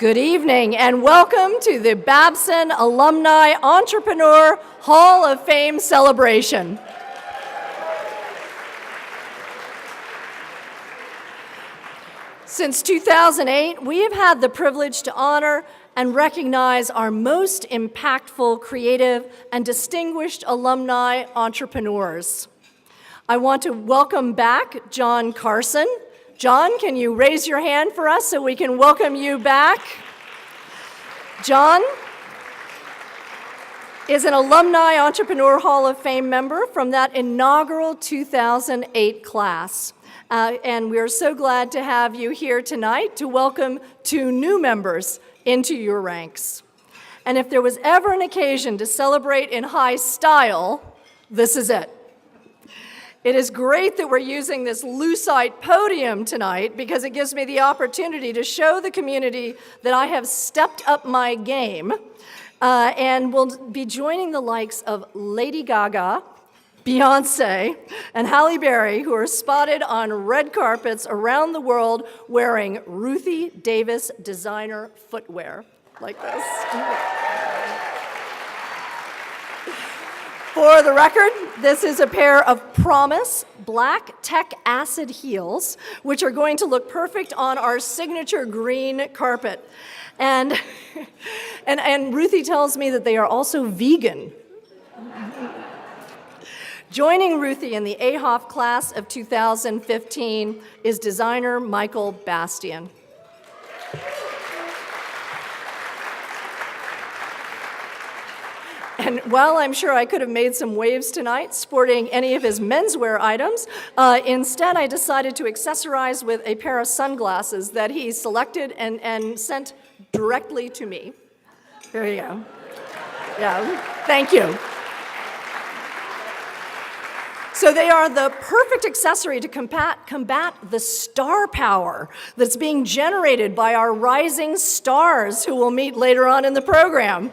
Good evening and welcome to the Babson Alumni Entrepreneur Hall of Fame celebration. Since 2008, we have had the privilege to honor and recognize our most impactful, creative, and distinguished alumni entrepreneurs. I want to welcome back John Carson. John, can you raise your hand for us so we can welcome you back? John is an Alumni Entrepreneur Hall of Fame member from that inaugural 2008 class. And we are so glad to have you here tonight to welcome two new members into your ranks. And if there was ever an occasion to celebrate in high style, this is it. It is great that we're using this lucite podium tonight because it gives me the opportunity to show the community that I have stepped up my game and will be joining the likes of Lady Gaga, Beyonce, and Halle Berry, who are spotted on red carpets around the world wearing Ruthie Davis designer footwear like this. For the record, this is a pair of Promise black tech acid heels, which are going to look perfect on our signature green carpet. And Ruthie tells me that they are also vegan. Joining Ruthie in the AHOF class of 2015 is designer Michael Bastian. And while I'm sure I could have made some waves tonight sporting any of his menswear items, instead I decided to accessorize with a pair of sunglasses that he selected and sent directly to me. There you go. Yeah, thank you. So they are the perfect accessory to combat the star power that's being generated by our rising stars who we'll meet later on in the program.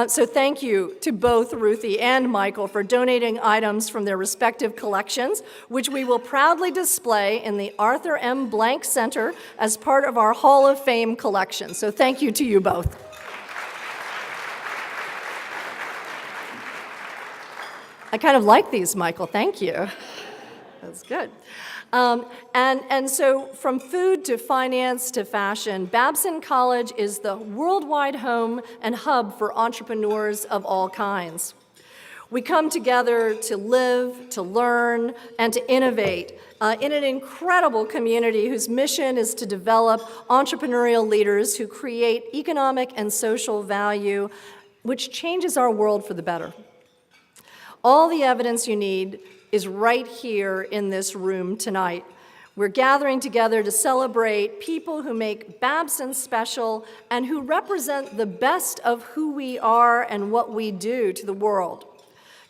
So thank you to both Ruthie and Michael for donating items from their respective collections, which we will proudly display in the Arthur M. Blank Center as part of our Hall of Fame collection. So thank you to you both. I kind of like these, Michael. Thank you. That's good. And so from food to finance to fashion, Babson College is the worldwide home and hub for entrepreneurs of all kinds. We come together to live, to learn, and to innovate in an incredible community whose mission is to develop entrepreneurial leaders who create economic and social value, which changes our world for the better. All the evidence you need is right here in this room tonight. We're gathering together to celebrate people who make Babson special and who represent the best of who we are and what we do to the world.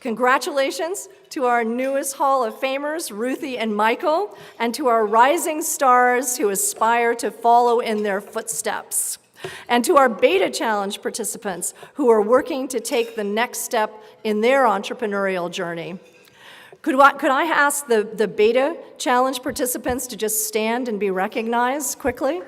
Congratulations to our newest Hall of Famers, Ruthie and Michael, and to our rising stars who aspire to follow in their footsteps. And to our B.E.T.A Challenge participants who are working to take the next step in their entrepreneurial journey. Could I ask the B.E.T.A Challenge participants to just stand and be recognized quickly?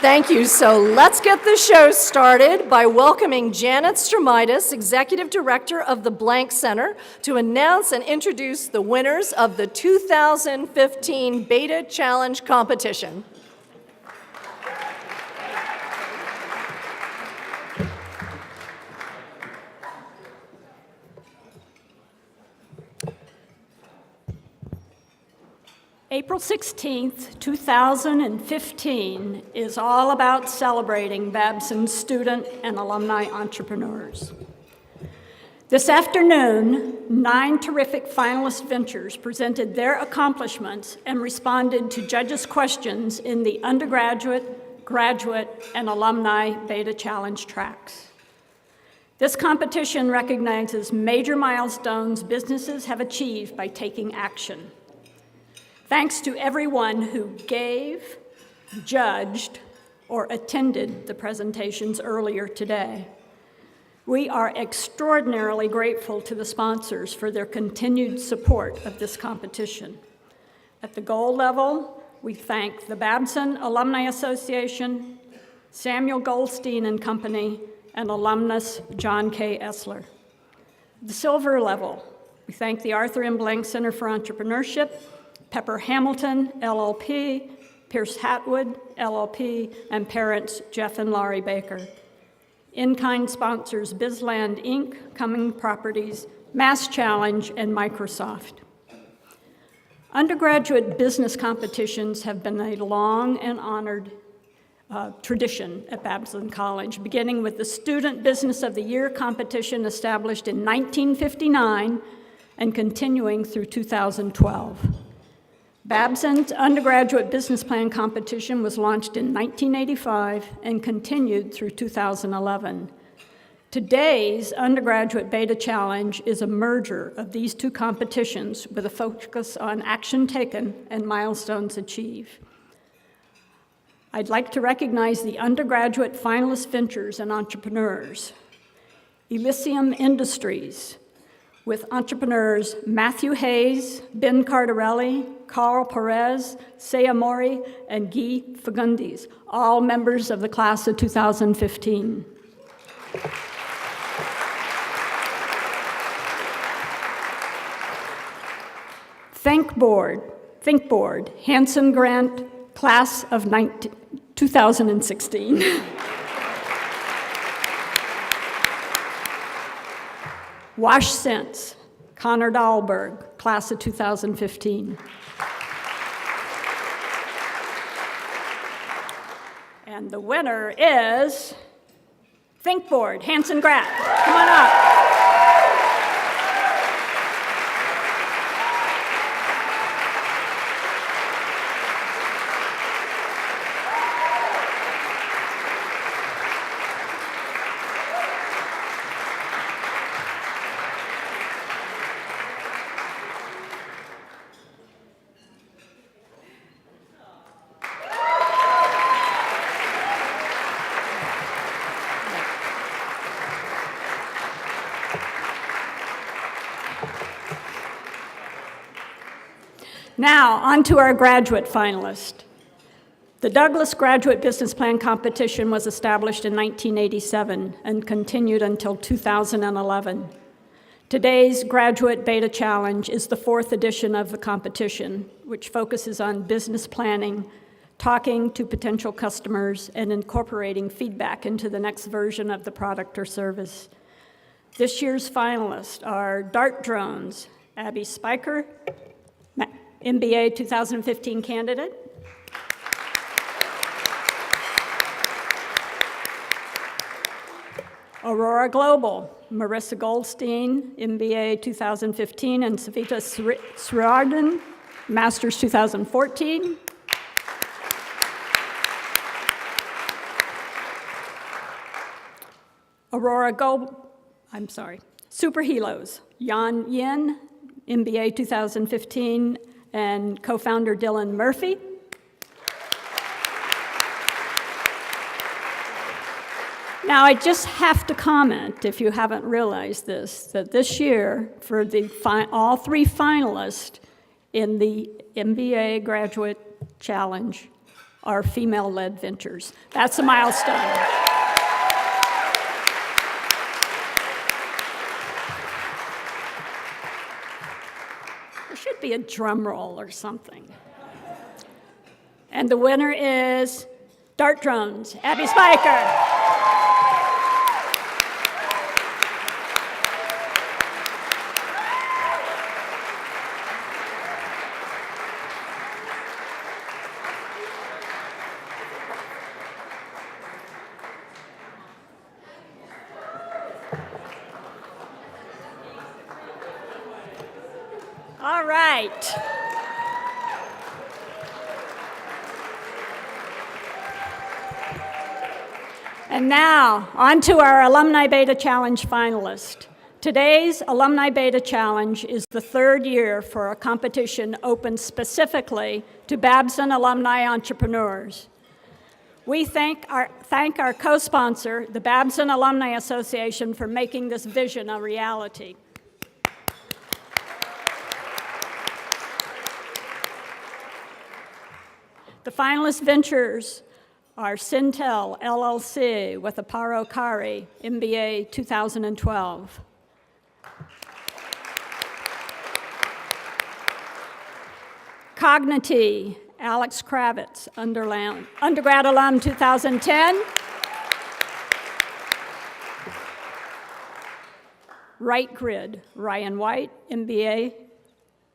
Thank you. So let's get the show started by welcoming Janet Stromidis, Executive Director of the Blank Center, to announce and introduce the winners of the 2015 B.E.T.A Challenge competition. April 16th, 2015 is all about celebrating Babson student and alumni entrepreneurs. This afternoon, 9 terrific finalist ventures presented their accomplishments and responded to judges' questions in the undergraduate, graduate, and alumni B.E.T.A Challenge tracks. This competition recognizes major milestones businesses have achieved by taking action. Thanks to everyone who gave, judged, or attended the presentations earlier today. We are extraordinarily grateful to the sponsors for their continued support of this competition. At the gold level, we thank the Babson Alumni Association, Samuel Goldstein and Company, and alumnus John K. Essler. At the silver level, we thank the Arthur M. Blank Center for Entrepreneurship, Pepper Hamilton, LLP, Pierce Hatwood, LLP, and parents Jeff and Laurie Baker. In-kind sponsors Bizland Inc., Cumming Properties, Mass Challenge, and Microsoft. Undergraduate business competitions have been a long and honored tradition at Babson College, beginning with the Student Business of the Year competition established in 1959 and continuing through 2012. Babson's undergraduate business plan competition was launched in 1985 and continued through 2011. Today's undergraduate beta challenge is a merger of these two competitions with a focus on action taken and milestones achieved. I'd like to recognize the undergraduate finalist ventures and entrepreneurs. Elysium Industries, with entrepreneurs Matthew Hayes, Ben Cardarelli, Carl Perez, Saya Mori, and Guy Fagundis, all members of the class of 2015. Think Board, Hanson Grant, class of 2016. Wash Sense, Connor Dahlberg, class of 2015. And the winner is Think Board, Hanson Grant. Come on up. Now, on to our graduate finalist. The Douglas Graduate Business Plan Competition was established in 1987 and continued until 2011. Today's Graduate Beta Challenge is the fourth edition of the competition, which focuses on business planning, talking to potential customers, and incorporating feedback into the next version of the product or service. This year's finalists are Dart Drones, Abby Spiker, MBA 2015 candidate. Aurora Global, Marissa Goldstein, MBA 2015, and Savita Sriardhan, Masters 2014. Super Helos, Yan Yin, MBA 2015, and co-founder Dylan Murphy. Now, I just have to comment, if you haven't realized this, that this year, for all three finalists in the MBA Graduate Challenge are female-led ventures. That's a milestone. There should be a drum roll or something. And the winner is Dart Drones, Abby Spiker. All right. And now, on to our Alumni Beta Challenge finalist. Today's Alumni Beta Challenge is the third year for a competition open specifically to Babson alumni entrepreneurs. We thank our co-sponsor, the Babson Alumni Association, for making this vision a reality. The finalist ventures are Sintel LLC with Aparo Kari, MBA 2012. Cognity, Alex Kravitz, undergrad alum 2010. Right Grid, Ryan White, MBA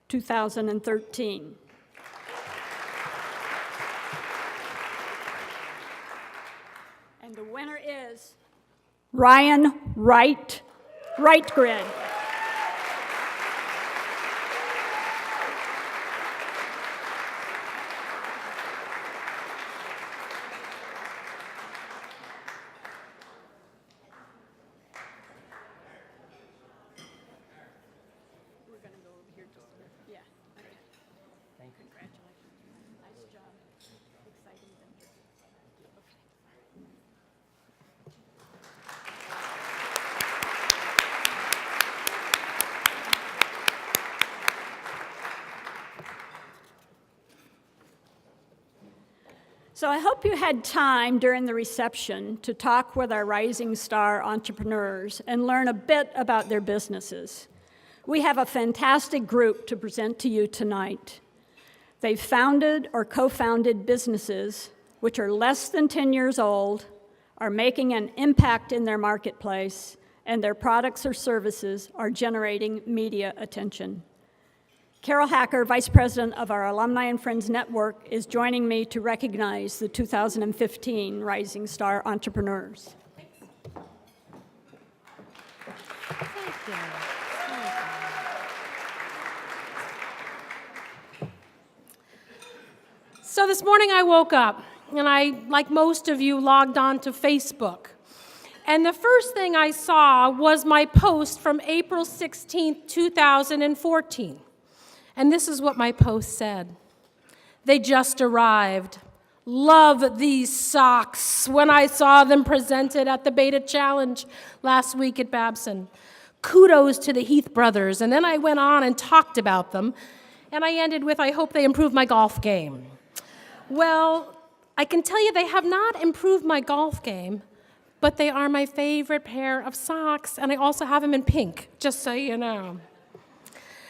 2013. And the winner is Ryan Right Grid. So I hope you had time during the reception to talk with our Rising Star entrepreneurs and learn a bit about their businesses. We have a fantastic group to present to you tonight. They've founded or co-founded businesses which are less than 10 years old, are making an impact in their marketplace, and their products or services are generating media attention. Carol Hacker, Vice President of our Alumni and Friends Network, is joining me to recognize the 2015 Rising Star Entrepreneurs. Thank you. So this morning I woke up, and I, like most of you, logged on to Facebook. And the first thing I saw was my post from April 16th, 2014. And this is what my post said. They just arrived. Love these socks when I saw them presented at the B.E.T.A Challenge last week at Babson. Kudos to the Heath brothers. And then I went on and talked about them. And I ended with, I hope they improve my golf game. Well, I can tell you they have not improved my golf game, but they are my favorite pair of socks. And I also have them in pink, just so you know.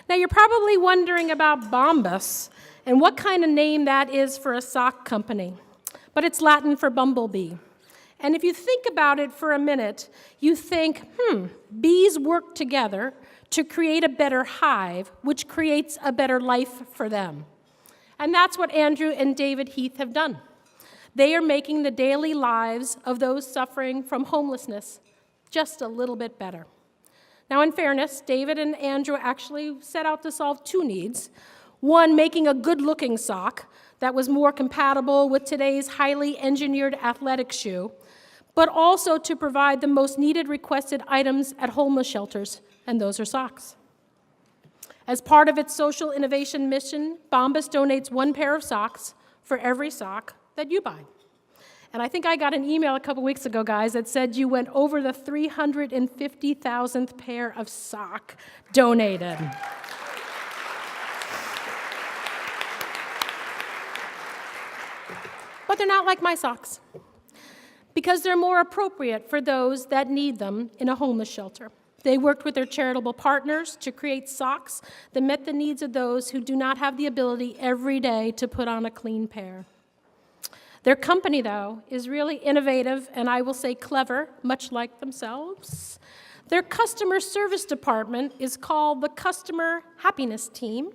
Now, you're probably wondering about Bombas and what kind of name that is for a sock company. But it's Latin for bumblebee. And if you think about it for a minute, you think, bees work together to create a better hive, which creates a better life for them. And that's what Andrew and David Heath have done. They are making the daily lives of those suffering from homelessness just a little bit better. Now, in fairness, David and Andrew actually set out to solve two needs. One, making a good-looking sock that was more compatible with today's highly engineered athletic shoe, but also to provide the most needed requested items at homeless shelters, and those are socks. As part of its social innovation mission, Bombas donates one pair of socks for every sock that you buy. And I think I got an email a couple weeks ago, guys, that said you went over the 350,000th pair of sock donated. But they're not like my socks, because they're more appropriate for those that need them in a homeless shelter. They worked with their charitable partners to create socks that met the needs of those who do not have the ability every day to put on a clean pair. Their company, though, is really innovative and I will say clever, much like themselves. Their customer service department is called the Customer Happiness Team,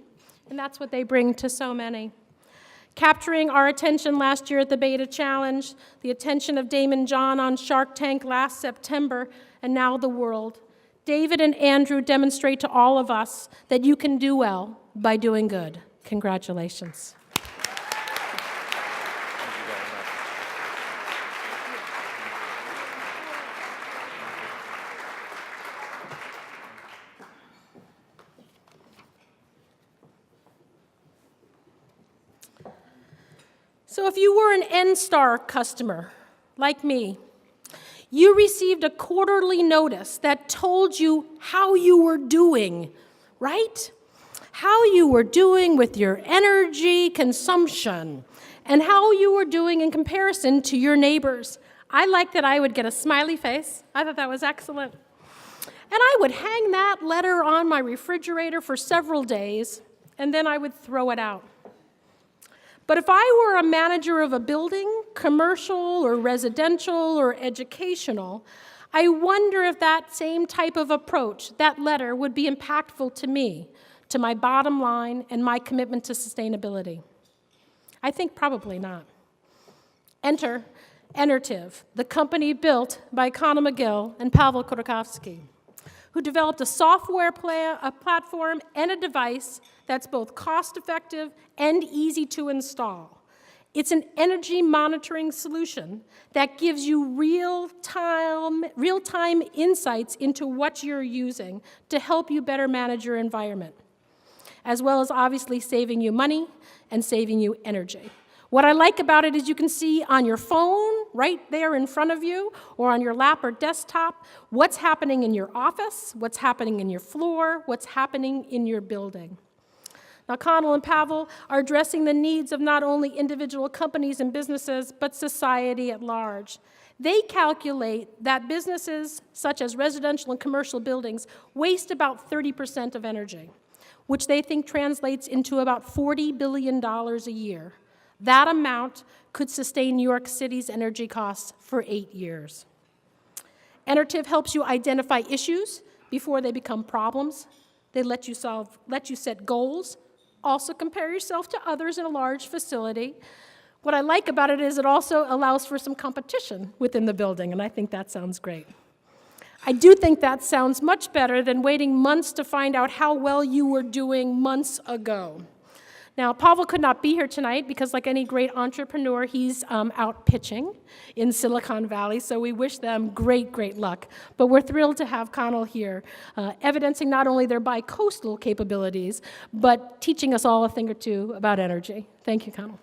and that's what they bring to so many. Capturing our attention last year at the B.E.T.A Challenge, the attention of Damon John on Shark Tank last September, and now the world, David and Andrew demonstrate to all of us that you can do well by doing good. Congratulations. So if you were an N-Star customer, like me, you received a quarterly notice that told you how you were doing, right? How you were doing with your energy consumption and how you were doing in comparison to your neighbors. I liked that I would get a smiley face. I thought that was excellent. And I would hang that letter on my refrigerator for several days, and then I would throw it out. But if I were a manager of a building, commercial or residential or educational, I wonder if that same type of approach, that letter, would be impactful to me, to my bottom line and my commitment to sustainability. I think probably not. Enter Enertiv, the company built by Conor McGill and Pavel Khodorkovsky, who developed a software a platform and a device that's both cost-effective and easy to install. It's an energy monitoring solution that gives you real-time insights into what you're using to help you better manage your environment, as well as obviously saving you money and saving you energy. What I like about it is you can see on your phone, right there in front of you, or on your lap or desktop, what's happening in your office, what's happening in your floor, what's happening in your building. Now, Connell and Pavel are addressing the needs of not only individual companies and businesses, but society at large. They calculate that businesses, such as residential and commercial buildings, waste about 30% of energy, which they think translates into about $40 billion a year. That amount could sustain New York City's energy costs for 8 years. Enertiv helps you identify issues before they become problems. They let you set goals, also compare yourself to others in a large facility. What I like about it is it also allows for some competition within the building, and I think that sounds great. I do think that sounds much better than waiting months to find out how well you were doing months ago. Now, Pavel could not be here tonight because, like any great entrepreneur, he's out pitching in Silicon Valley, so we wish them great, great luck. But we're thrilled to have Connell here, evidencing not only their bi-coastal capabilities, but teaching us all a thing or two about energy. Thank you, Connell.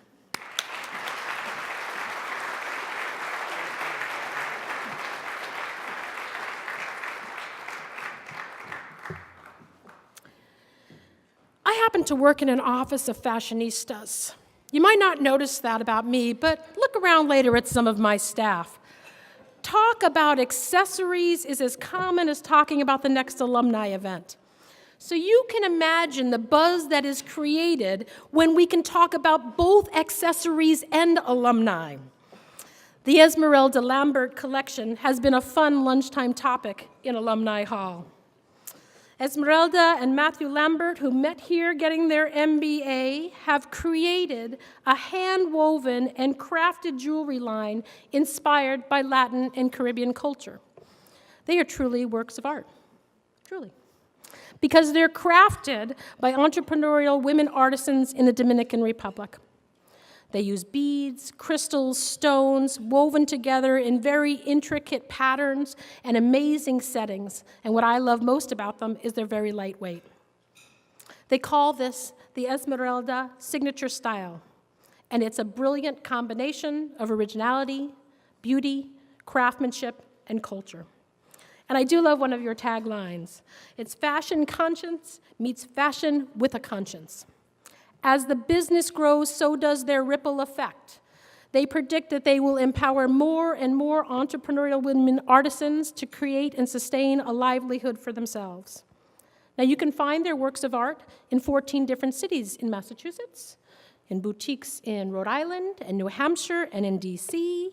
I happen to work in an office of fashionistas. You might not notice that about me, but look around later at some of my staff. Talk about accessories is as common as talking about the next alumni event. So you can imagine the buzz that is created when we can talk about both accessories and alumni. The Esmeralda Lambert collection has been a fun lunchtime topic in Alumni Hall. Esmeralda and Matthew Lambert, who met here getting their MBA, have created a hand-woven and crafted jewelry line inspired by Latin and Caribbean culture. They are truly works of art, truly, because they're crafted by entrepreneurial women artisans in the Dominican Republic. They use beads, crystals, stones, woven together in very intricate patterns and amazing settings. And what I love most about them is they're very lightweight. They call this the Esmeralda signature style. And it's a brilliant combination of originality, beauty, craftsmanship, and culture. And I do love one of your taglines. It's fashion conscience meets fashion with a conscience. As the business grows, so does their ripple effect. They predict that they will empower more and more entrepreneurial women artisans to create and sustain a livelihood for themselves. Now, you can find their works of art in 14 different cities in Massachusetts, in boutiques in Rhode Island and New Hampshire and in DC.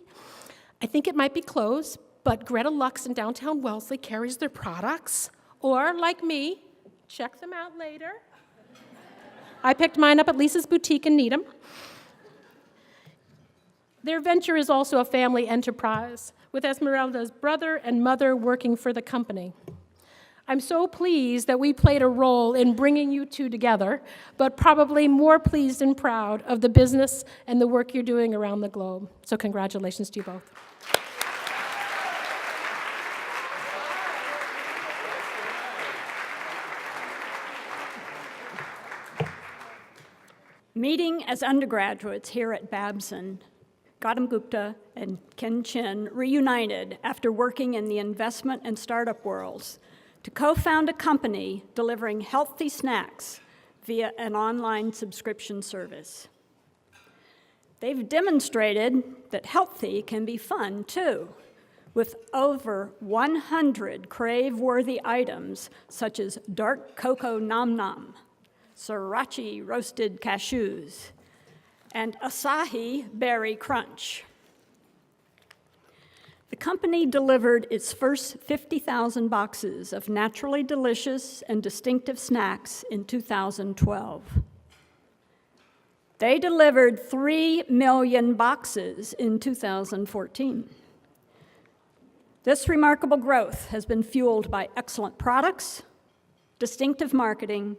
I think it might be closed, but Greta Lux in downtown Wellesley carries their products. Or, like me, check them out later. I picked mine up at Lisa's Boutique in Needham. Their venture is also a family enterprise, with Esmeralda's brother and mother working for the company. I'm so pleased that we played a role in bringing you two together, but probably more pleased and proud of the business and the work you're doing around the globe. So congratulations to you both. Meeting as undergraduates here at Babson, Gautam Gupta and Ken Chin reunited after working in the investment and startup worlds to co-found a company delivering healthy snacks via an online subscription service. They've demonstrated that healthy can be fun too, with over 100 crave-worthy items such as dark cocoa nom nom, sriracha roasted cashews, and acai berry crunch. The company delivered its first 50,000 boxes of naturally delicious and distinctive snacks in 2012. They delivered 3 million boxes in 2014. This remarkable growth has been fueled by excellent products, distinctive marketing,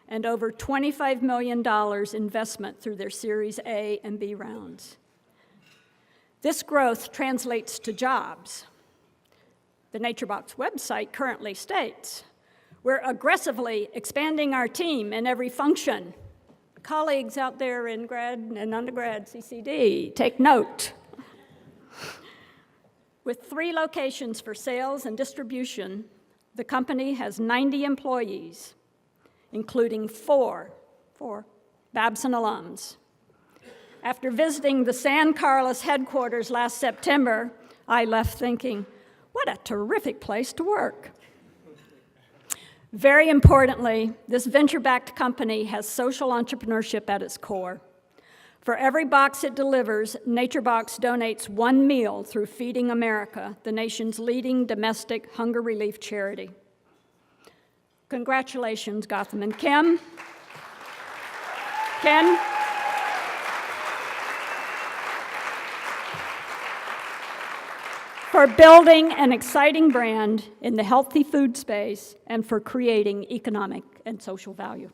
and over $25 million investment through their Series A and B rounds. This growth translates to jobs. The NatureBox website currently states, "We're aggressively expanding our team in every function." Colleagues out there in grad and undergrad CCD, take note. With 3 locations for sales and distribution, the company has 90 employees, including four Babson alums. After visiting the San Carlos headquarters last September, I left thinking, what a terrific place to work. Very importantly, this venture-backed company has social entrepreneurship at its core. For every box it delivers, NatureBox donates 1 meal through Feeding America, the nation's leading domestic hunger relief charity. Congratulations, Gautam and Ken, for building an exciting brand in the healthy food space and for creating economic and social value.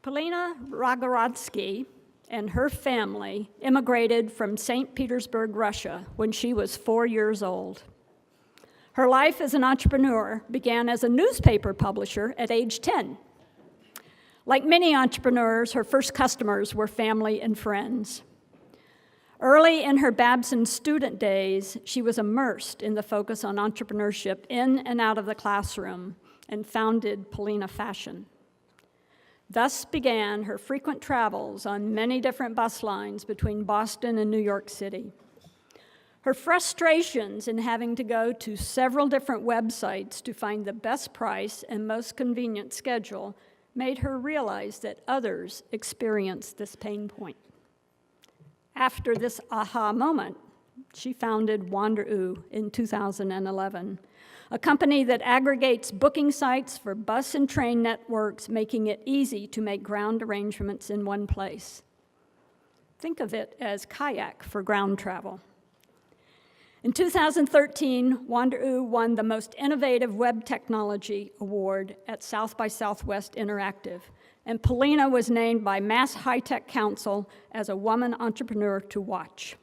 Polina Rogorodsky and her family immigrated from St. Petersburg, Russia, when she was 4 years old. Her life as an entrepreneur began as a newspaper publisher at age 10. Like many entrepreneurs, her first customers were family and friends. Early in her Babson student days, she was immersed in the focus on entrepreneurship in and out of the classroom and founded Polina Fashion. Thus began her frequent travels on many different bus lines between Boston and New York City. Her frustrations in having to go to several different websites to find the best price and most convenient schedule made her realize that others experienced this pain point. After this aha moment, she founded Wanderoo in 2011, a company that aggregates booking sites for bus and train networks, making it easy to make ground arrangements in one place. Think of it as kayak for ground travel. In 2013, Wanderoo won the Most Innovative Web Technology Award at South by Southwest Interactive, and Polina was named by Mass High Tech Council as a woman entrepreneur to watch.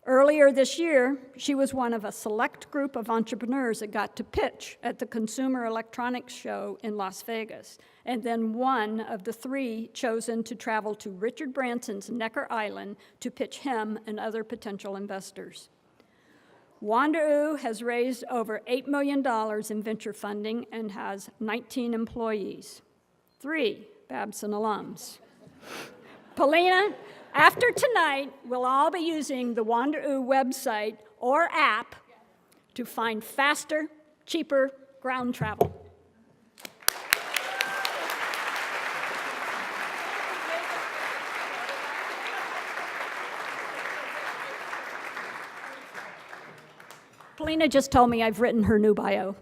Earlier this year, she was one of a select group of entrepreneurs that got to pitch at the Consumer Electronics Show in Las Vegas, and then one of the 3 chosen to travel to Richard Branson's Necker Island to pitch him and other potential investors. Wanderoo has raised over $8 million in venture funding and has 19 employees, 3 Babson alums. Polina, after tonight, we'll all be using the Wanderoo website or app to find faster, cheaper ground travel. Polina just told me I've written her new bio.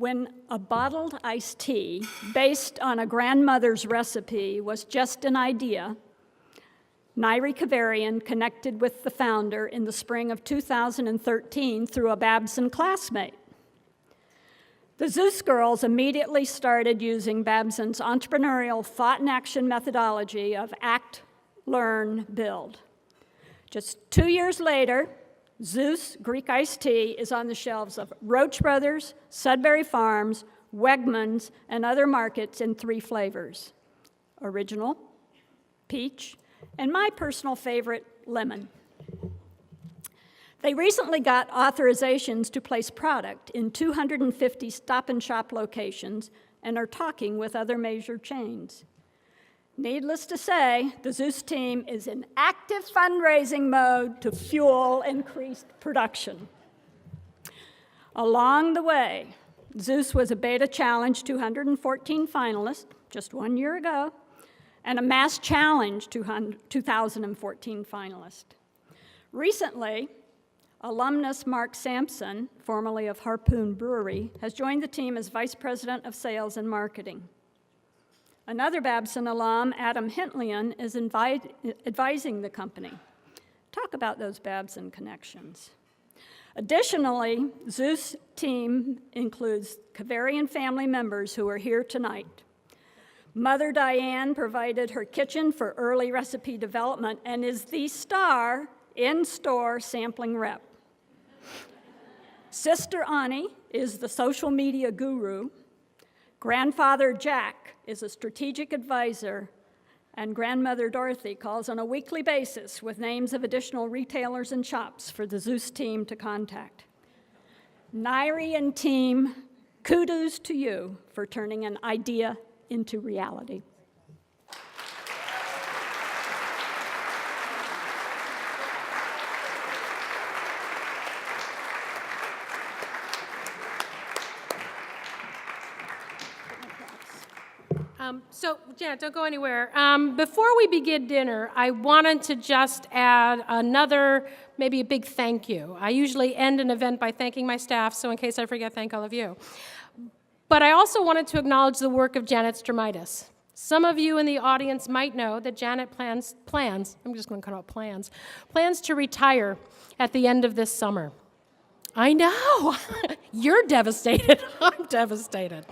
when a bottled iced tea based on a grandmother's recipe was just an idea, Nairi Kavarian connected with the founder in the spring of 2013 through a Babson classmate. The Zeus girls immediately started using Babson's entrepreneurial thought and action methodology of act, learn, build. Just 2 years later, Zeus Greek iced tea is on the shelves of Roach Brothers, Sudbury Farms, Wegmans, and other markets in 3 flavors: original, peach, and my personal favorite, lemon. They recently got authorizations to place product in 250 Stop and Shop locations and are talking with other major chains. Needless to say, the Zeus team is in active fundraising mode to fuel increased production. Along the way, Zeus was a Beta Challenge 214 finalist just 1 year ago, and a Mass Challenge 2014 finalist. Recently, alumnus Mark Sampson, formerly of Harpoon Brewery, has joined the team as Vice President of Sales and Marketing. Another Babson alum, Adam Hintlian, is advising the company. Talk about those Babson connections. Additionally, Zeus team includes Kavarian family members who are here tonight. Mother Diane provided her kitchen for early recipe development and is the star in-store sampling rep. Sister Ani is the social media guru. Grandfather Jack is a strategic advisor, and Grandmother Dorothy calls on a weekly basis with names of additional retailers and shops for the Zeus team to contact. Nairi and team, kudos to you for turning an idea into reality. So, Janet, don't go anywhere. Before we begin dinner, I wanted to just add another, maybe a big thank you. I usually end an event by thanking my staff, so in case I forget, thank all of you. But I also wanted to acknowledge the work of Janet Stromitis. Some of you in the audience might know that Janet plans to retire at the end of this summer. I know. You're devastated. I'm devastated.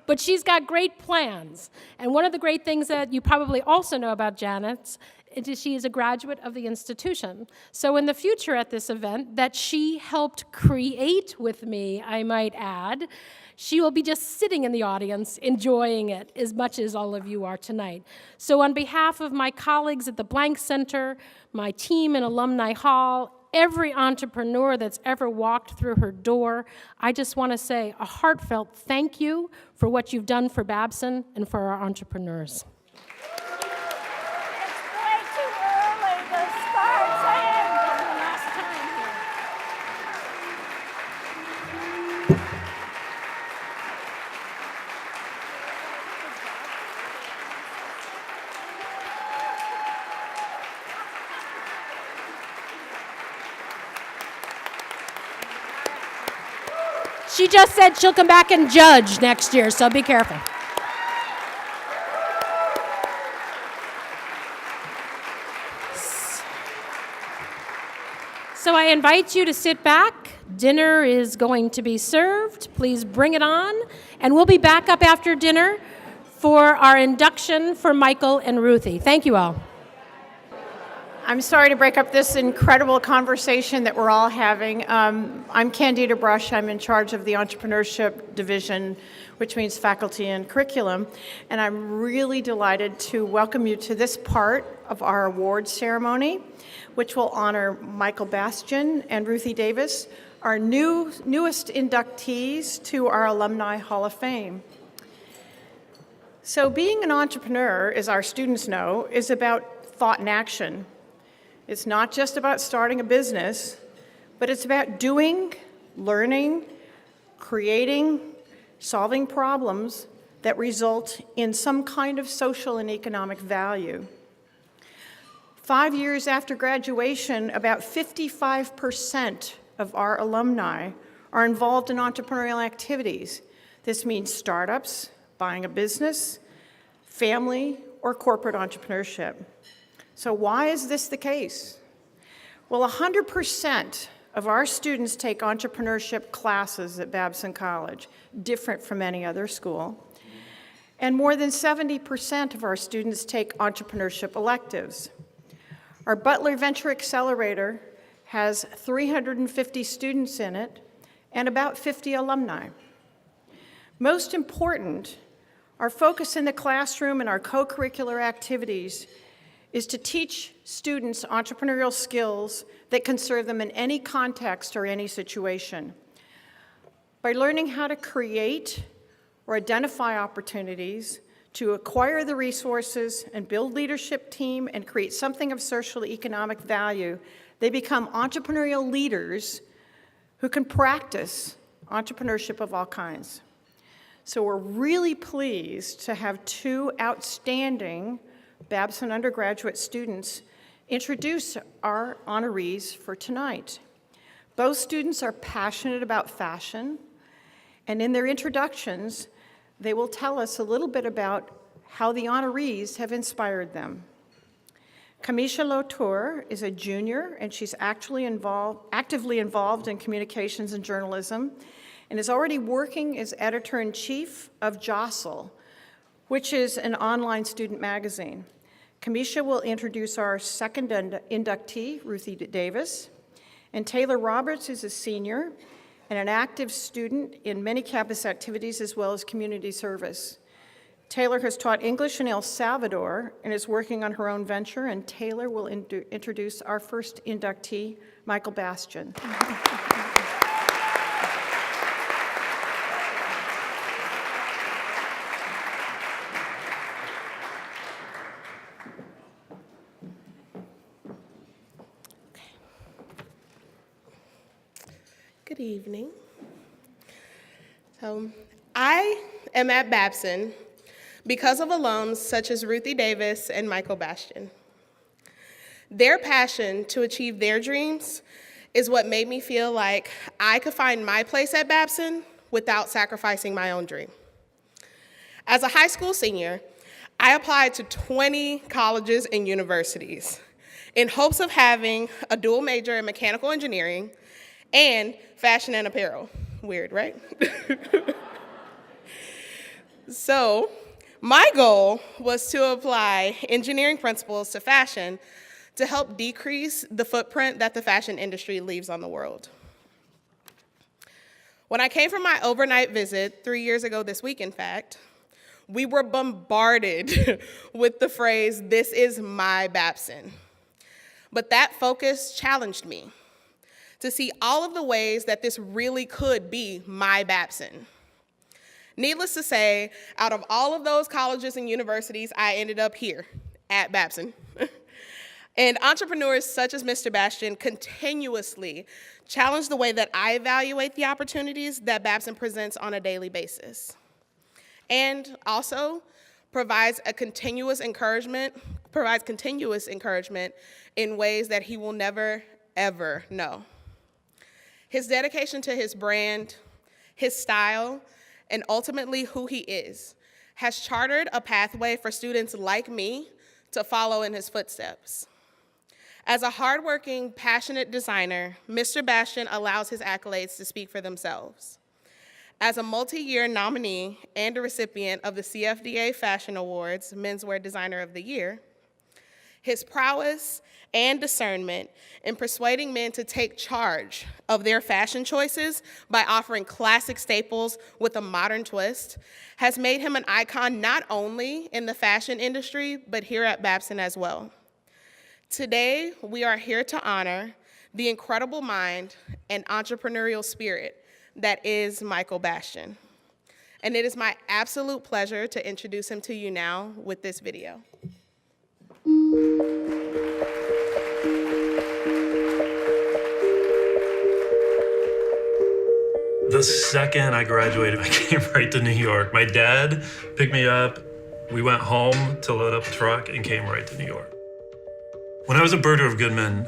But she's got great plans. And one of the great things that you probably also know about Janet is she is a graduate of the institution. So in the future at this event that she helped create with me, I might add, she will be just sitting in the audience enjoying it as much as all of you are tonight. So on behalf of my colleagues at the Blank Center, my team in Alumni Hall, every entrepreneur that's ever walked through her door, I just want to say a heartfelt thank you for what you've done for Babson and for our entrepreneurs. It's way too early to start saying the last time here. She just said she'll come back and judge next year, so be careful. So I invite you to sit back. Dinner is going to be served. Please bring it on. And we'll be back up after dinner for our induction for Michael and Ruthie. Thank you all. I'm sorry to break up this incredible conversation that we're all having. I'm Candida Brush. I'm in charge of the entrepreneurship division, which means faculty and curriculum. And I'm really delighted to welcome you to this part of our awards ceremony, which will honor Michael Bastian and Ruthie Davis, our newest inductees to our Alumni Hall of Fame. So being an entrepreneur, as our students know, is about thought and action. It's not just about starting a business, but it's about doing, learning, creating, solving problems that result in some kind of social and economic value. 5 years after graduation, about 55% of our alumni are involved in entrepreneurial activities, This means startups, buying a business, family, or corporate entrepreneurship. So why is this the case? Well, 100% of our students take entrepreneurship classes at Babson College, different from any other school. And more than 70% of our students take entrepreneurship electives. Our Butler Venture Accelerator has 350 students in it and about 50 alumni. Most important, our focus in the classroom and our co-curricular activities is to teach students entrepreneurial skills that can serve them in any context or any situation. By learning how to create or identify opportunities, to acquire the resources and build leadership team and create something of social economic value, they become entrepreneurial leaders who can practice entrepreneurship of all kinds. So we're really pleased to have two outstanding Babson undergraduate students introduce our honorees for tonight. Both students are passionate about fashion, and in their introductions, they will tell us a little bit about how the honorees have inspired them. Kamisha Lotour is a junior, and she's actively involved in communications and journalism, and is already working as editor-in-chief of Jostle, which is an online student magazine. Kamisha will introduce our second inductee, Ruthie Davis, and Taylor Roberts is a senior and an active student in many campus activities as well as community service. Taylor has taught English in El Salvador and is working on her own venture, and Taylor will introduce our first inductee, Michael Bastian. Good evening. So I am at Babson because of alums such as Ruthie Davis and Michael Bastian. Their passion to achieve their dreams is what made me feel like I could find my place at Babson without sacrificing my own dream. As a high school senior, I applied to 20 colleges and universities in hopes of having a dual major in mechanical engineering and fashion and apparel. Weird, right? So my goal was to apply engineering principles to fashion to help decrease the footprint that the fashion industry leaves on the world. When I came from my overnight visit 3 years ago this week, in fact, we were bombarded with the phrase, "This is my Babson." But that focus challenged me to see all of the ways that this really could be my Babson. Needless to say, out of all of those colleges and universities, I ended up here at Babson. And entrepreneurs such as Mr. Bastian continuously challenge the way that I evaluate the opportunities that Babson presents on a daily basis. And also provides continuous encouragement in ways that he will never, ever know. His dedication to his brand, his style, and ultimately who he is has chartered a pathway for students like me to follow in his footsteps. As a hardworking, passionate designer, Mr. Bastian allows his accolades to speak for themselves. As a multi-year nominee and a recipient of the CFDA Fashion Awards Menswear Designer of the Year, his prowess and discernment in persuading men to take charge of their fashion choices by offering classic staples with a modern twist has made him an icon not only in the fashion industry, but here at Babson as well. Today, we are here to honor the incredible mind and entrepreneurial spirit that is Michael Bastian. And it is my absolute pleasure to introduce him to you now with this video. The second I graduated, I came right to New York. My dad picked me up. We went home to load up the truck and came right to New York. When I was a birder of Goodman,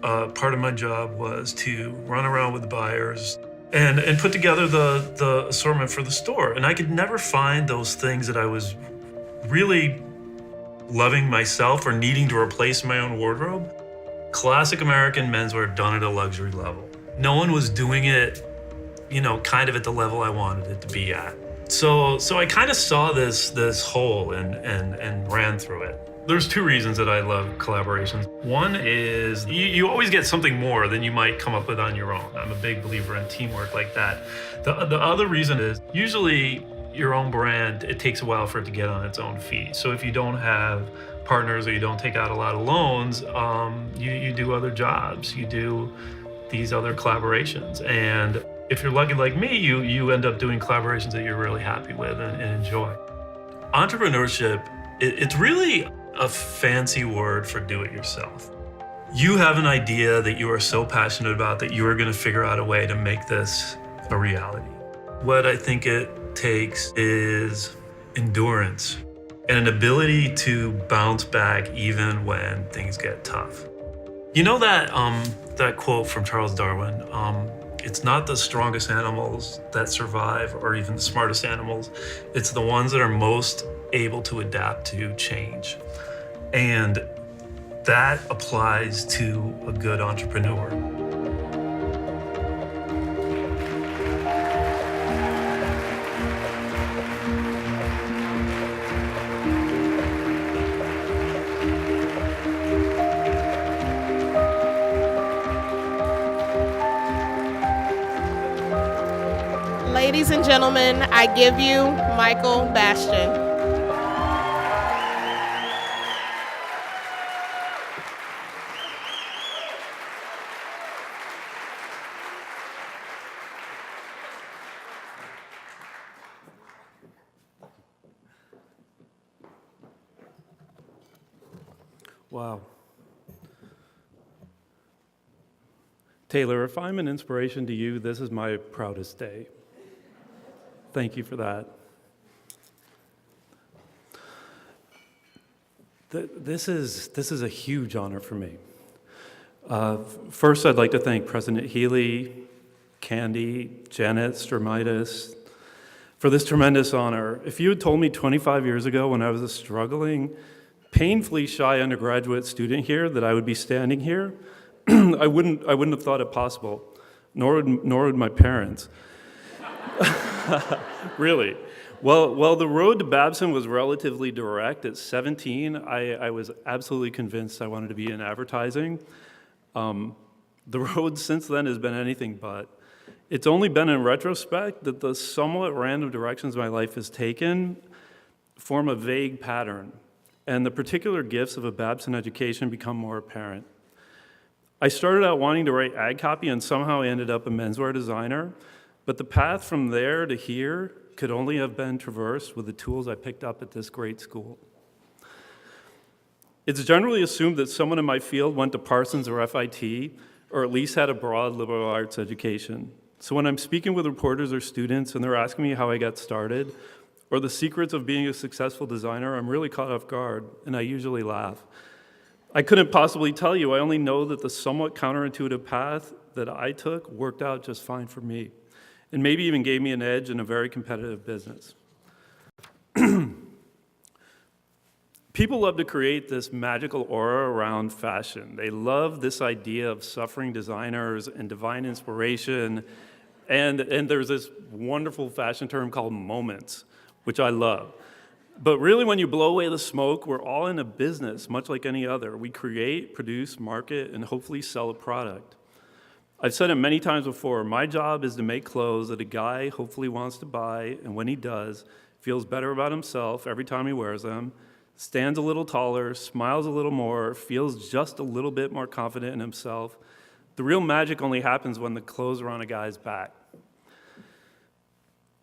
part of my job was to run around with the buyers, and put together the assortment for the store. And I could never find those things that I was really loving myself or needing to replace my own wardrobe. Classic American menswear done at a luxury level. No one was doing it, kind of at the level I wanted it to be at. So I kind of saw this hole and ran through it. There's two reasons that I love collaborations. One is you always get something more than you might come up with on your own. I'm a big believer in teamwork like that. The other reason is usually your own brand, it takes a while for it to get on its own feet. So if you don't have partners or you don't take out a lot of loans, you do other jobs, you do these other collaborations. And if you're lucky like me, you end up doing collaborations that you're really happy with and enjoy. Entrepreneurship, it's really a fancy word for do-it-yourself. You have an idea that you are so passionate about that you are going to figure out a way to make this a reality. What I think it takes is endurance and an ability to bounce back even when things get tough. You know that quote from Charles Darwin, it's not the strongest animals that survive or even the smartest animals, it's the ones that are most able to adapt to change. And that applies to a good entrepreneur. Ladies and gentlemen, I give you Michael Bastian. Wow. Taylor, if I'm an inspiration to you, this is my proudest day. Thank you for that. This is a huge honor for me. First, I'd like to thank President Healy, Candy, Janet Sturmitis for this tremendous honor. If you had told me 25 years ago when I was a struggling, painfully shy undergraduate student here that I would be standing here, I wouldn't have thought it possible, nor would my parents. Really. Well, the road to Babson was relatively direct. At 17, I was absolutely convinced I wanted to be in advertising. The road since then has been anything but. It's only been in retrospect that the somewhat random directions my life has taken form a vague pattern, and the particular gifts of a Babson education become more apparent. I started out wanting to write ad copy, and somehow I ended up a menswear designer, but the path from there to here could only have been traversed with the tools I picked up at this great school. It's generally assumed that someone in my field went to Parsons or FIT, or at least had a broad liberal arts education. So when I'm speaking with reporters or students and they're asking me how I got started, or the secrets of being a successful designer, I'm really caught off guard, and I usually laugh. I couldn't possibly tell you. I only know that the somewhat counterintuitive path that I took worked out just fine for me, and maybe even gave me an edge in a very competitive business. People love to create this magical aura around fashion. They love this idea of suffering designers and divine inspiration, and there's this wonderful fashion term called moments, which I love. But really, when you blow away the smoke, we're all in a business, much like any other. We create, produce, market, and hopefully sell a product. I've said it many times before, my job is to make clothes that a guy hopefully wants to buy, and when he does, feels better about himself every time he wears them, stands a little taller, smiles a little more, feels just a little bit more confident in himself. The real magic only happens when the clothes are on a guy's back.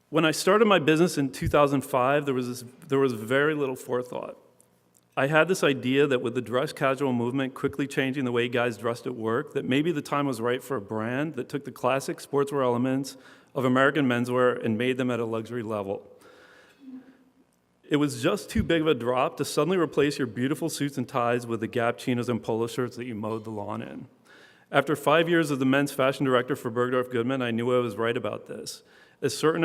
When I started my business in 2005, there was very little forethought. I had this idea that with the dress casual movement quickly changing the way guys dressed at work, that maybe the time was right for a brand that took the classic sportswear elements of American menswear and made them at a luxury level. It was just too big of a drop to suddenly replace your beautiful suits and ties with the Gap chinos and polo shirts that you mowed the lawn in. After 5 years as the men's fashion director for Bergdorf Goodman, I knew I was right about this. As certain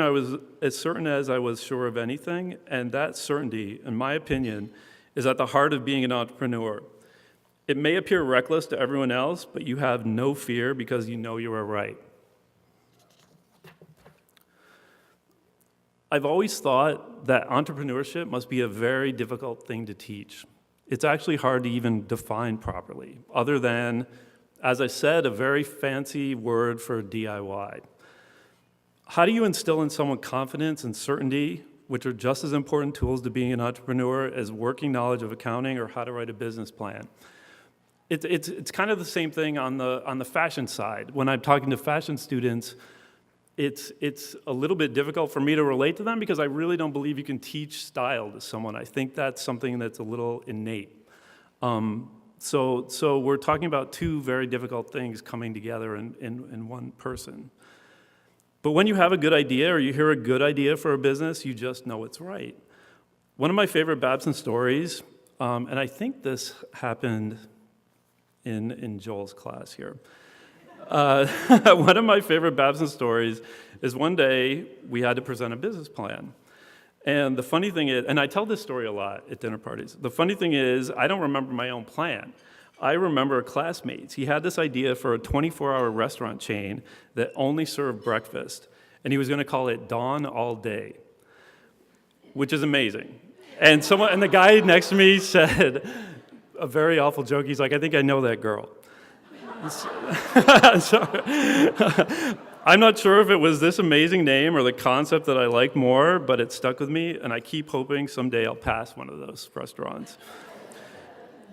as I was sure of anything, and that certainty, in my opinion, is at the heart of being an entrepreneur. It may appear reckless to everyone else, but you have no fear because you know you are right. I've always thought that entrepreneurship must be a very difficult thing to teach. It's actually hard to even define properly, other than, as I said, a very fancy word for DIY. How do you instill in someone confidence and certainty, which are just as important tools to being an entrepreneur as working knowledge of accounting or how to write a business plan? It's kind of the same thing on the fashion side. When I'm talking to fashion students, it's a little bit difficult for me to relate to them because I really don't believe you can teach style to someone. I think that's something that's a little innate. So we're talking about two very difficult things coming together in one person. But when you have a good idea or you hear a good idea for a business, you just know it's right. One of my favorite Babson stories, and I think this happened in Joel's class here. One of my favorite Babson stories is one day we had to present a business plan. And the funny thing is, and I tell this story a lot at dinner parties, the funny thing is I don't remember my own plan. I remember a classmate. He had this idea for a 24-hour restaurant chain that only served breakfast, and he was going to call it Dawn All Day, which is amazing. And the guy next to me said a very awful joke. He's like, I think I know that girl. So, I'm not sure if it was this amazing name or the concept that I liked more, but it stuck with me, and I keep hoping someday I'll pass one of those restaurants.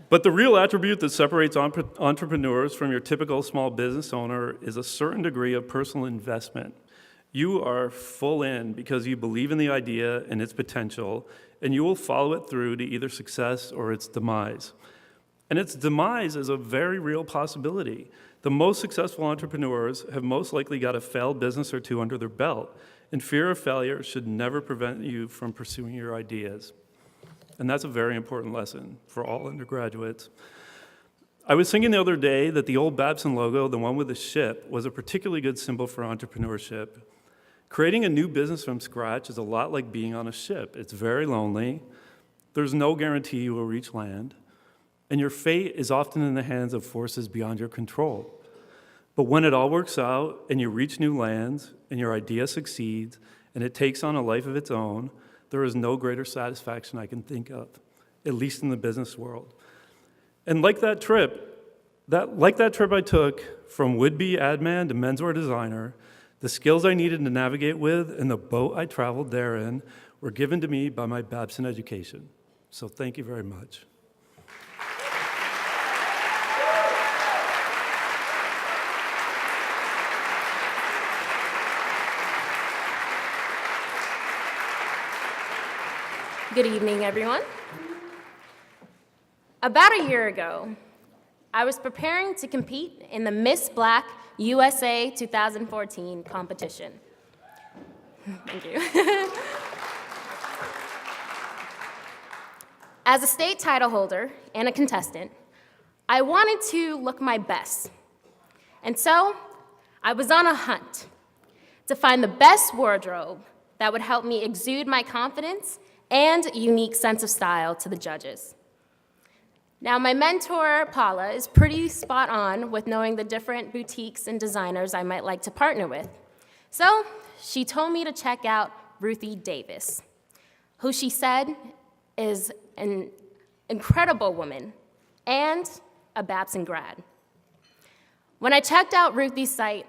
But the real attribute that separates entrepreneurs from your typical small business owner is a certain degree of personal investment. You are full in because you believe in the idea and its potential, and you will follow it through to either success or its demise. And its demise is a very real possibility. The most successful entrepreneurs have most likely got a failed business or two under their belt, and fear of failure should never prevent you from pursuing your ideas. And that's a very important lesson for all undergraduates. I was thinking the other day that the old Babson logo, the one with the ship, was a particularly good symbol for entrepreneurship. Creating a new business from scratch is a lot like being on a ship. It's very lonely. There's no guarantee you will reach land. And your fate is often in the hands of forces beyond your control. But when it all works out and you reach new lands and your idea succeeds and it takes on a life of its own, there is no greater satisfaction I can think of, at least in the business world. And like that trip I took from would-be ad man to menswear designer, the skills I needed to navigate with and the boat I traveled therein were given to me by my Babson education. So thank you very much. Good evening, everyone. About a year ago, I was preparing to compete in the Miss Black USA 2014 competition. Thank you. As a state title holder and a contestant, I wanted to look my best. And so I was on a hunt to find the best wardrobe that would help me exude my confidence and unique sense of style to the judges. Now, my mentor, Paula, is pretty spot on with knowing the different boutiques and designers I might like to partner with. So she told me to check out Ruthie Davis, who she said is an incredible woman and a Babson grad. When I checked out Ruthie's site,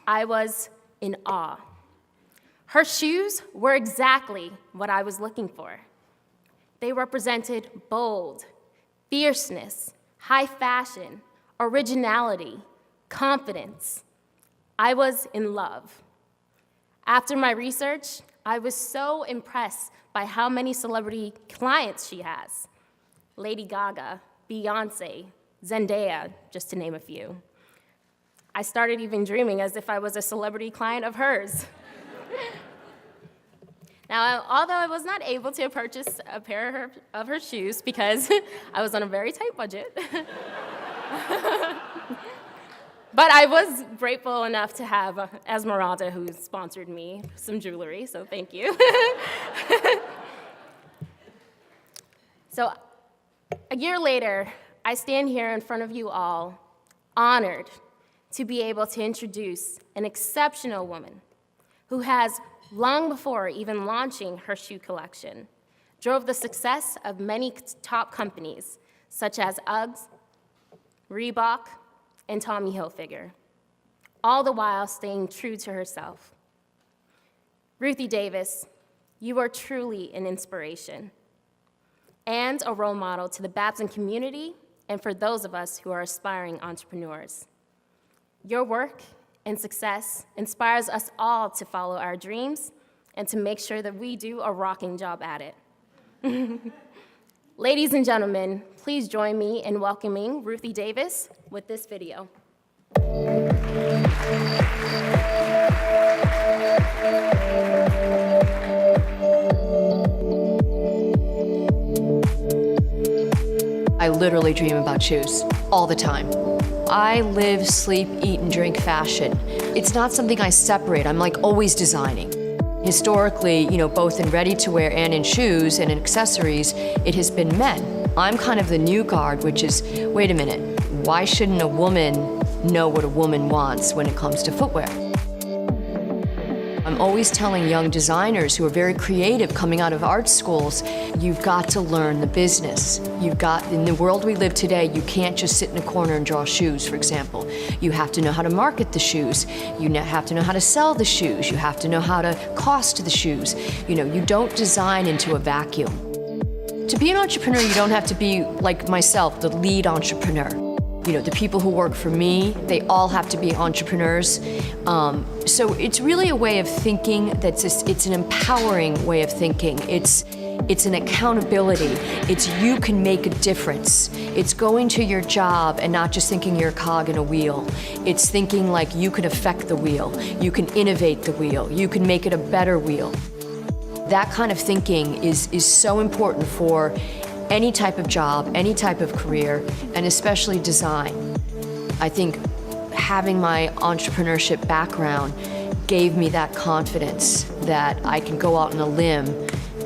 I was in awe. Her shoes were exactly what I was looking for. They represented bold, fierceness, high fashion, originality, confidence. I was in love. After my research, I was so impressed by how many celebrity clients she has. Lady Gaga, Beyonce, Zendaya, just to name a few. I started even dreaming as if I was a celebrity client of hers. Now, although I was not able to purchase a pair of her shoes because I was on a very tight budget, But I was grateful enough to have Esmeralda, who sponsored me, some jewelry, so thank you. So a year later, I stand here in front of you all, honored to be able to introduce an exceptional woman who has, long before even launching her shoe collection, drove the success of many top companies, such as Uggs, Reebok, and Tommy Hilfiger, all the while staying true to herself. Ruthie Davis, you are truly an inspiration and a role model to the Babson community and for those of us who are aspiring entrepreneurs. Your work and success inspires us all to follow our dreams and to make sure that we do a rocking job at it. Ladies and gentlemen, please join me in welcoming Ruthie Davis with this video. I literally dream about shoes all the time. I live, sleep, eat, and drink fashion. It's not something I separate. I'm like always designing. Historically, both in ready-to-wear and in shoes and in accessories, it has been men. I'm kind of the new guard, which is, wait a minute, why shouldn't a woman know what a woman wants when it comes to footwear? I'm always telling young designers who are very creative coming out of art schools, you've got to learn the business. In the world we live today, you can't just sit in a corner and draw shoes, for example. You have to know how to market the shoes. You have to know how to sell the shoes. You have to know how to cost the shoes. You don't design into a vacuum. To be an entrepreneur, you don't have to be like myself, the lead entrepreneur. The people who work for me, they all have to be entrepreneurs. So it's really a way of thinking it's an empowering way of thinking. It's an accountability. It's you can make a difference. It's going to your job and not just thinking you're a cog in a wheel. It's thinking like you can affect the wheel. You can innovate the wheel. You can make it a better wheel. That kind of thinking is so important for any type of job, any type of career, and especially design. I think having my entrepreneurship background gave me that confidence that I can go out on a limb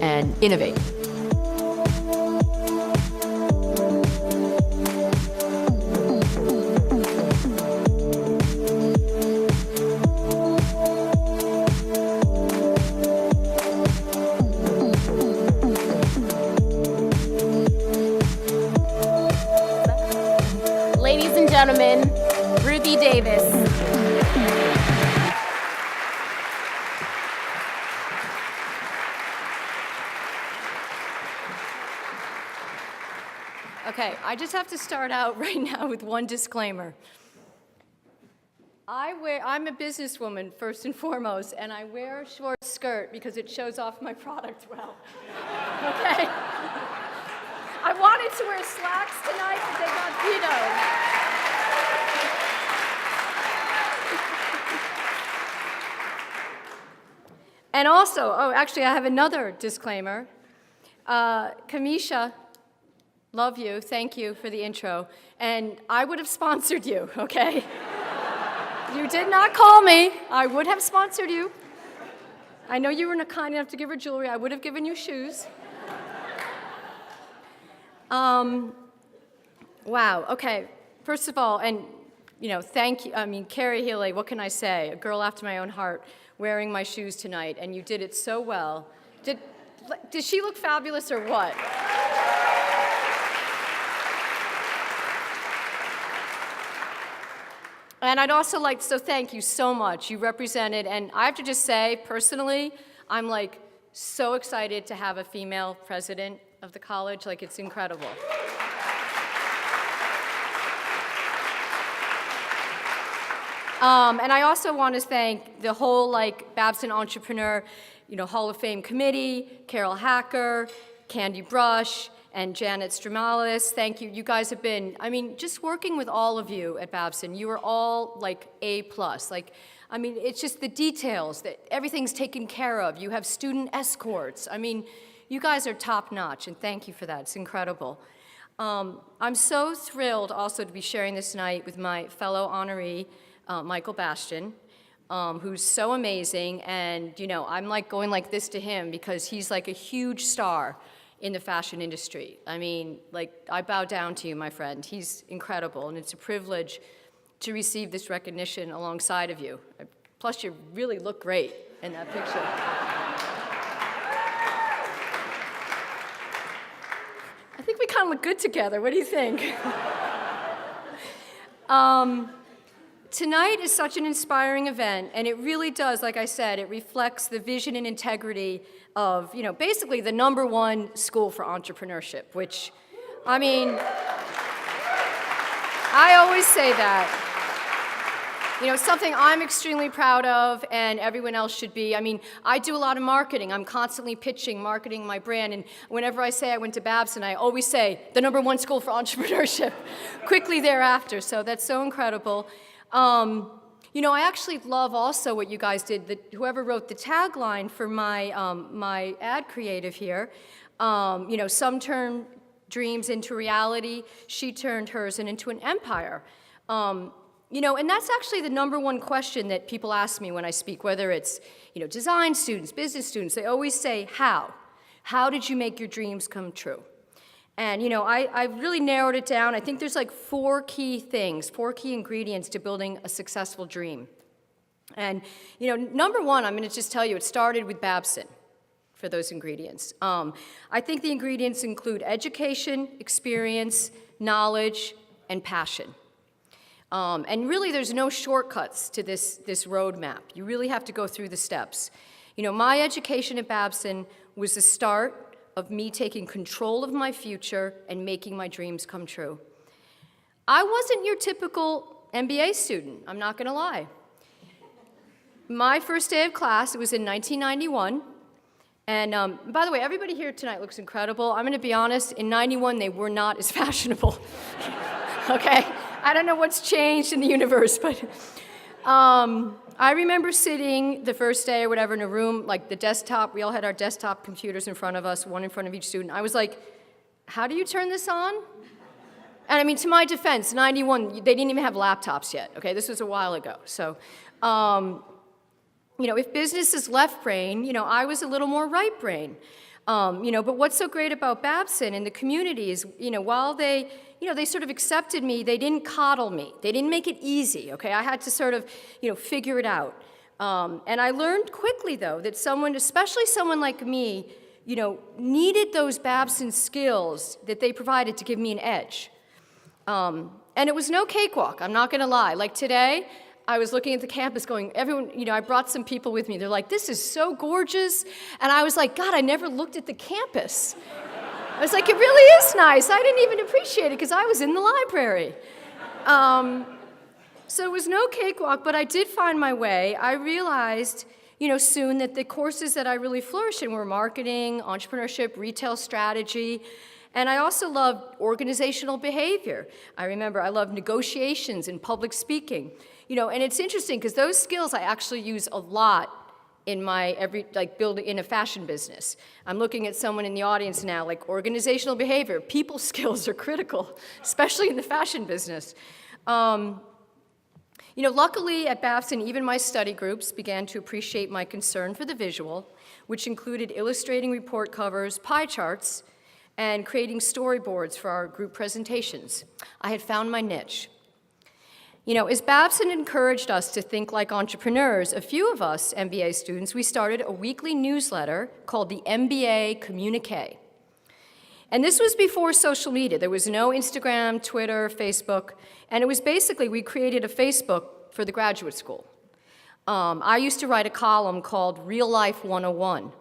and innovate. Ladies and gentlemen, Ruthie Davis. Okay, I just have to start out right now with one disclaimer. I'm a businesswoman, first and foremost, and I wear a short skirt because it shows off my product well. Okay? I wanted to wear slacks tonight, but they got vetoed. And also, actually, I have another disclaimer. Kamisha, love you, thank you for the intro. And I would have sponsored you, okay? You did not call me. I would have sponsored you. I know you were kind enough to give her jewelry. I would have given you shoes. Wow, okay. First of all, and thank you. Carrie Healy, what can I say? A girl after my own heart, wearing my shoes tonight, and you did it so well. Did she look fabulous or what? And I'd also like to thank you so much. You represented, and I have to just say, personally, I'm so excited to have a female president of the college. It's incredible. And I also want to thank the whole Babson Entrepreneur, Hall of Fame committee, Carol Hacker, Candy Brush, and Janet Stramalis. Thank you. You guys have been, just working with all of you at Babson, you are all A+. It's just the details that everything's taken care of. You have student escorts. You guys are top notch, and thank you for that. It's incredible. I'm so thrilled also to be sharing this night with my fellow honoree, Michael Bastian, who's so amazing, and I'm like going like this to him because he's like a huge star in the fashion industry. I mean, like, I bow down to you, my friend. He's incredible, and it's a privilege to receive this recognition alongside of you. Plus, you really look great in that picture. I think we kind of look good together. What do you think? Tonight is such an inspiring event, and it really does, like I said, it reflects the vision and integrity of, basically the #1 school for entrepreneurship, which, I mean, I always say that. Something I'm extremely proud of, and everyone else should be. I mean, I do a lot of marketing. I'm constantly pitching, marketing my brand, and whenever I say I went to Babson, I always say the #1 school for entrepreneurship quickly thereafter, so that's so incredible. I actually love also what you guys did, whoever wrote the tagline for my ad creative here. Some turn dreams into reality. She turned hers into an empire. And that's actually the #1 question that people ask me when I speak, whether it's, design students, business students. They always say, how? How did you make your dreams come true? And, I really narrowed it down. I think there's like 4 key things, 4 key ingredients to building a successful dream. And, #1, I'm going to just tell you, it started with Babson for those ingredients. I think the ingredients include education, experience, knowledge, and passion. And really, there's no shortcuts to this roadmap. You really have to go through the steps. My education at Babson was the start of me taking control of my future and making my dreams come true. I wasn't your typical MBA student, I'm not gonna lie. My first day of class, it was in 1991, and by the way, everybody here tonight looks incredible. I'm gonna be honest, in 91, they were not as fashionable, okay? I don't know what's changed in the universe, but I remember sitting the first day or whatever in a room, like the desktop, we all had our desktop computers in front of us, one in front of each student. I was like, how do you turn this on? And I mean, to my defense, 91, they didn't even have laptops yet, okay? This was a while ago. So, if business is left brain, I was a little more right brain. But what's so great about Babson and the community is, while they sort of accepted me, they didn't coddle me. They didn't make it easy, okay? I had to sort of, figure it out. And I learned quickly, though, that someone, especially someone like me, needed those Babson skills that they provided to give me an edge. And it was no cakewalk, I'm not gonna lie. Like today, I was looking at the campus going, everyone, I brought some people with me. They're like, this is so gorgeous. And I was like, God, I never looked at the campus. I was like, it really is nice. I didn't even appreciate it because I was in the library. So it was no cakewalk, but I did find my way. I realized, soon that the courses that I really flourished in were marketing, entrepreneurship, retail strategy, and I also loved organizational behavior. I remember I loved negotiations and public speaking. And it's interesting because those skills I actually use a lot in my building in a fashion business. I'm looking at someone in the audience now, like organizational behavior, people skills are critical, especially in the fashion business. Luckily at Babson, even my study groups began to appreciate my concern for the visual, which included illustrating report covers, pie charts, and creating storyboards for our group presentations. I had found my niche. As Babson encouraged us to think like entrepreneurs, a few of us MBA students, we started a weekly newsletter called the MBA Communique. And this was before social media. There was no Instagram, Twitter, Facebook, and it was basically, we created a Facebook for the graduate school. I used to write a column called Real Life 101,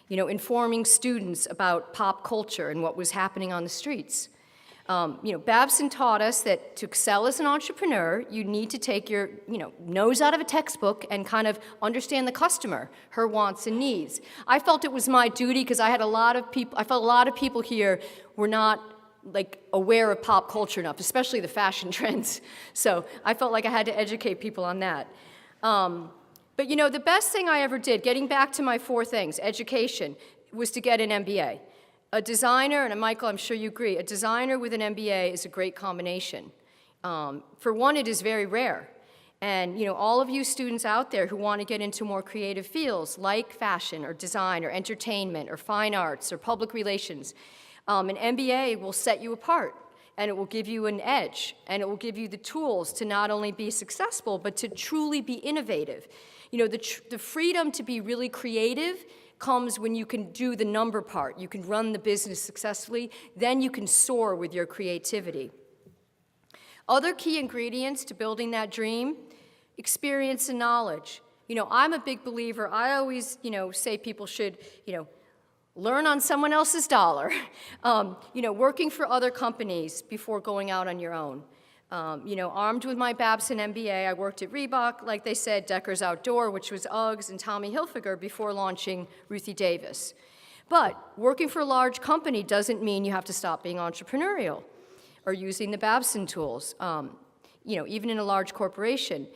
informing students about pop culture and what was happening on the streets. Babson taught us that to excel as an entrepreneur, you need to take your, nose out of a textbook and kind of understand the customer, her wants and needs. I felt it was my duty because I felt a lot of people here were not aware of pop culture enough, especially the fashion trends. So I felt like I had to educate people on that. But the best thing I ever did, getting back to my 4 things, education, was to get an MBA. A designer, and Michael, I'm sure you agree, a designer with an MBA is a great combination. For one, it is very rare. And all of you students out there who want to get into more creative fields like fashion or design or entertainment or fine arts or public relations, an MBA will set you apart, and it will give you an edge, and it will give you the tools to not only be successful, but to truly be innovative. The freedom to be really creative comes when you can do the number part. You can run the business successfully, then you can soar with your creativity. Other key ingredients to building that dream: experience and knowledge. I'm a big believer. I always, say people should, learn on someone else's dollar. Working for other companies before going out on your own. Armed with my Babson MBA, I worked at Reebok, like they said, Decker's Outdoor, which was Uggs, and Tommy Hilfiger before launching Ruthie Davis. But working for a large company doesn't mean you have to stop being entrepreneurial or using the Babson tools, even in a large corporation.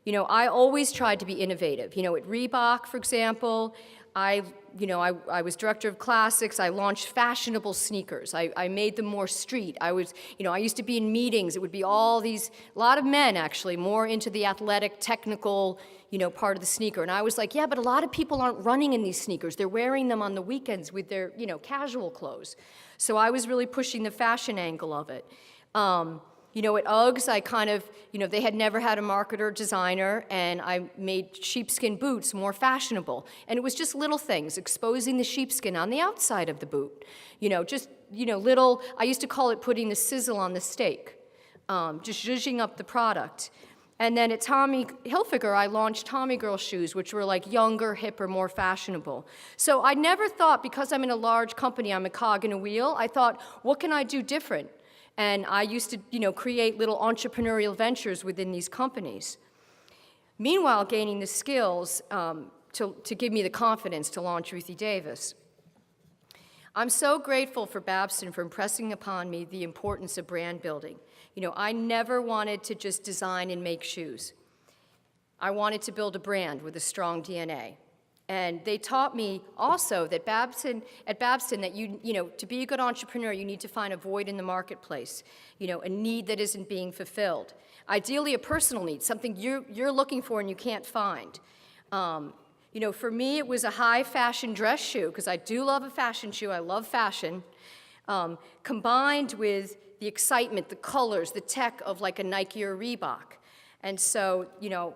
I always tried to be innovative. At Reebok, for example, I was director of classics. I launched fashionable sneakers. I made them more street. I used to be in meetings. It would be a lot of men actually, more into the athletic, technical, part of the sneaker. And I was like, yeah, but a lot of people aren't running in these sneakers. They're wearing them on the weekends with their, casual clothes. So I was really pushing the fashion angle of it. At Uggs, I kind of, they had never had a marketer or designer, and I made sheepskin boots more fashionable. And it was just little things, exposing the sheepskin on the outside of the boot. Little, I used to call it putting the sizzle on the steak, just zhuzhing up the product. And then at Tommy Hilfiger, I launched Tommy Girl shoes, which were like younger, hipper, more fashionable. So I never thought, because I'm in a large company, I'm a cog in a wheel, I thought, what can I do different? And I used to, create little entrepreneurial ventures within these companies. Meanwhile, gaining the skills to give me the confidence to launch Ruthie Davis. I'm so grateful for Babson for impressing upon me the importance of brand building. I never wanted to just design and make shoes. I wanted to build a brand with a strong DNA. And they taught me also that at Babson, that to be a good entrepreneur, you need to find a void in the marketplace, a need that isn't being fulfilled. Ideally, a personal need, something you're looking for and you can't find. For me, it was a high fashion dress shoe, because I do love a fashion shoe. I love fashion, combined with the excitement, the colors, the tech of like a Nike or Reebok. And so,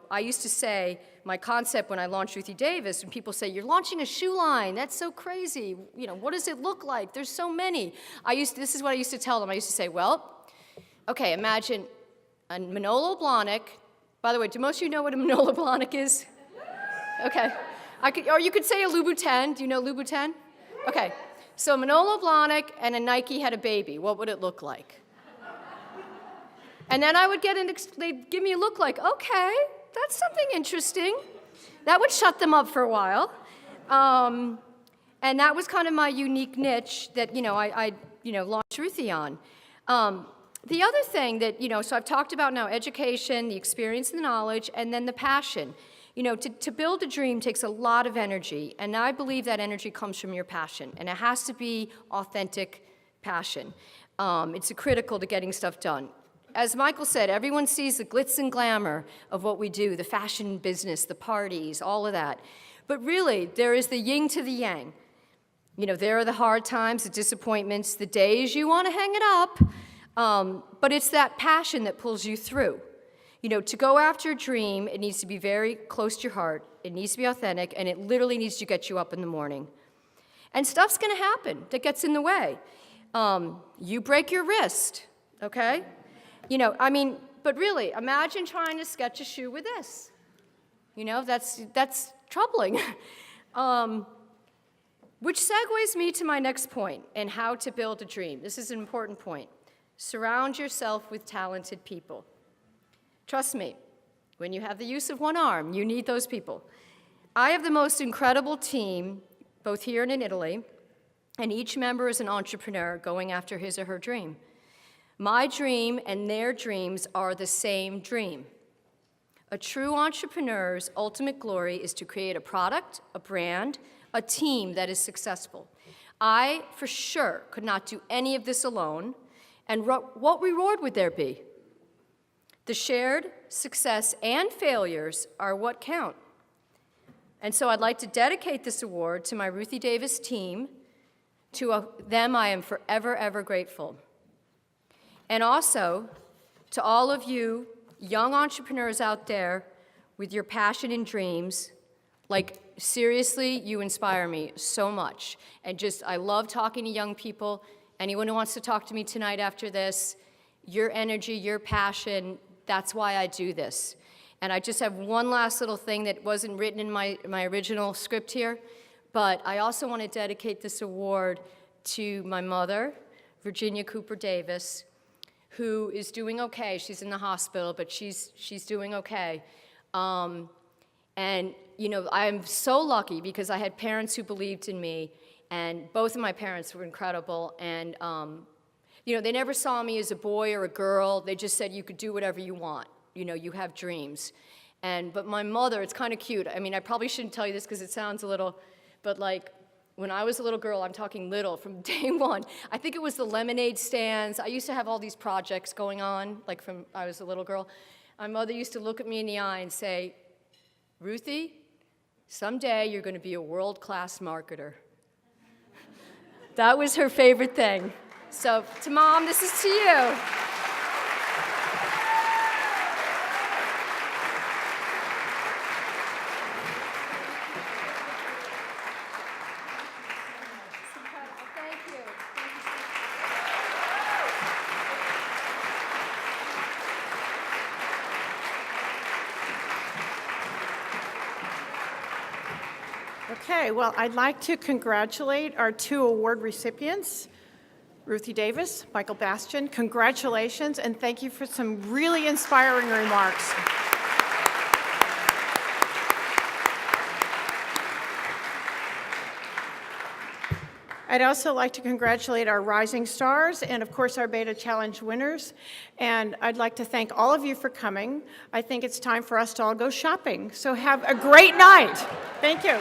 I used to say, my concept when I launched Ruthie Davis, when people say, you're launching a shoe line, that's so crazy. What does it look like? There's so many. This is what I used to tell them. I used to say, well, okay, imagine a Manolo Blahnik. By the way, do most of you know what a Manolo Blahnik is? Okay. Or you could say a Louboutin. Do you know Louboutin? Okay. So Manolo Blahnik and a Nike had a baby. What would it look like? And then I would they'd give me a look like, okay, that's something interesting. That would shut them up for a while. And that was kind of my unique niche that, I launched Ruthie on. The other thing that, so I've talked about now education, the experience and the knowledge, and then the passion. To build a dream takes a lot of energy, and I believe that energy comes from your passion, and it has to be authentic passion. It's critical to getting stuff done. As Michael said, everyone sees the glitz and glamour of what we do, the fashion business, the parties, all of that. But really, there is the yin to the yang. There are the hard times, the disappointments, the days you want to hang it up, but it's that passion that pulls you through. To go after a dream, it needs to be very close to your heart, it needs to be authentic, and it literally needs to get you up in the morning. And stuff's going to happen that gets in the way. You break your wrist, okay? But really, imagine trying to sketch a shoe with this. That's troubling. Which segues me to my next point, and how to build a dream. This is an important point. Surround yourself with talented people. Trust me, when you have the use of one arm, you need those people. I have the most incredible team, both here and in Italy, and each member is an entrepreneur going after his or her dream. My dream and their dreams are the same dream. A true entrepreneur's ultimate glory is to create a product, a brand, a team that is successful. I, for sure, could not do any of this alone, and what reward would there be? The shared success and failures are what count. And so I'd like to dedicate this award to my Ruthie Davis team. To them I am forever, ever grateful. And also to all of you young entrepreneurs out there with your passion and dreams. Like, seriously, you inspire me so much. And just, I love talking to young people. Anyone who wants to talk to me tonight after this, your energy, your passion, that's why I do this. And I just have one last little thing that wasn't written in my original script here, but I also want to dedicate this award to my mother, Virginia Cooper Davis, who is doing okay. She's in the hospital, but she's doing okay. And, you know, I'm so lucky because I had parents who believed in me, and both of my parents were incredible. And, you know, they never saw me as a boy or a girl. They just said you could do whatever you want. You know, you have dreams. But my mother, it's kind of cute. I mean, I probably shouldn't tell you this because it sounds a little, but like, when I was a little girl, I'm talking little, from day one, I think it was the lemonade stands. I used to have all these projects going on, like from I was a little girl. My mother used to look at me in the eye and say, Ruthie, someday you're going to be a world-class marketer. That was her favorite thing. So to Mom, this is to you. Okay, well, I'd like to congratulate our two award recipients, Ruthie Davis, Michael Bastian. Congratulations, and thank you for some really inspiring remarks. I'd also like to congratulate our Rising Stars and, of course, our B.E.T.A Challenge winners. And I'd like to thank all of you for coming. I think it's time for us to all go shopping. So have a great night. Thank you.